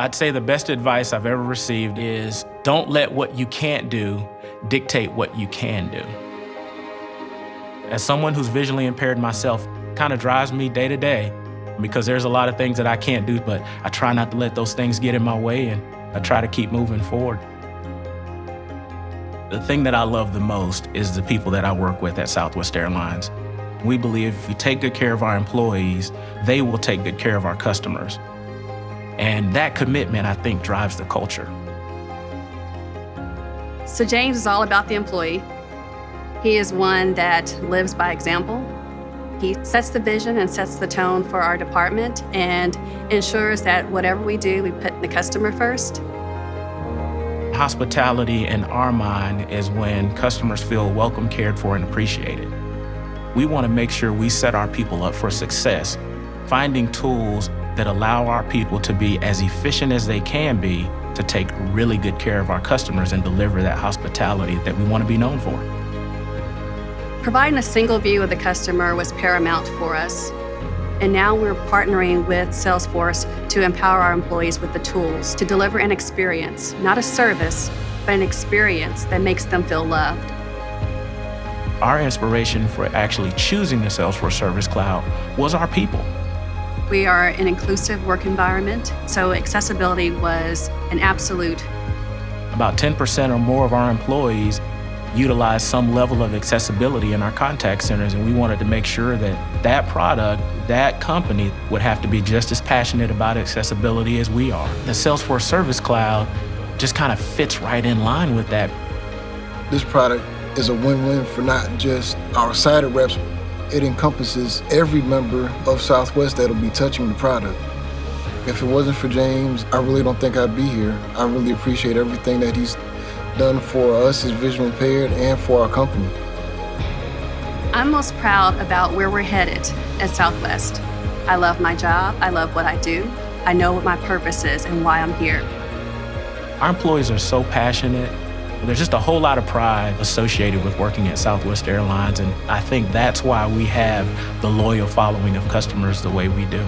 I'd say the best advice I've ever received is don't let what you can't do dictate what you can do. As someone who's visually impaired myself, kind of drives me day to day because there's a lot of things that I can't do, but I try not to let those things get in my way and I try to keep moving forward. The thing that I love the most is the people that I work with at Southwest Airlines. We believe if we take good care of our employees, they will take good care of our customers. And that commitment, I think, drives the culture. So James is all about the employee. He is one that lives by example. He sets the vision and sets the tone for our department and ensures that whatever we do, we put the customer first. Hospitality in our mind is when customers feel welcome, cared for, and appreciated. We want to make sure we set our people up for success, finding tools that allow our people to be as efficient as they can be to take really good care of our customers and deliver that hospitality that we want to be known for. Providing a single view of the customer was paramount for us. And now we're partnering with Salesforce to empower our employees with the tools to deliver an experience, not a service, but an experience that makes them feel loved. Our inspiration for actually choosing the Salesforce Service Cloud was our people. We are an inclusive work environment, so accessibility was an absolute. About 10% or more of our employees utilize some level of accessibility in our contact centers, and we wanted to make sure that that product, that company would have to be just as passionate about accessibility as we are. The Salesforce Service Cloud just kind of fits right in line with that. This product is a win-win for not just our sighted reps. It encompasses every member of Southwest that'll be touching the product. If it wasn't for James, I really don't think I'd be here. I really appreciate everything that he's done for us as visually impaired and for our company. I'm most proud about where we're headed at Southwest. I love my job. I love what I do. I know what my purpose is and why I'm here. Our employees are so passionate. There's just a whole lot of pride associated with working at Southwest Airlines, and I think that's why we have the loyal following of customers the way we do.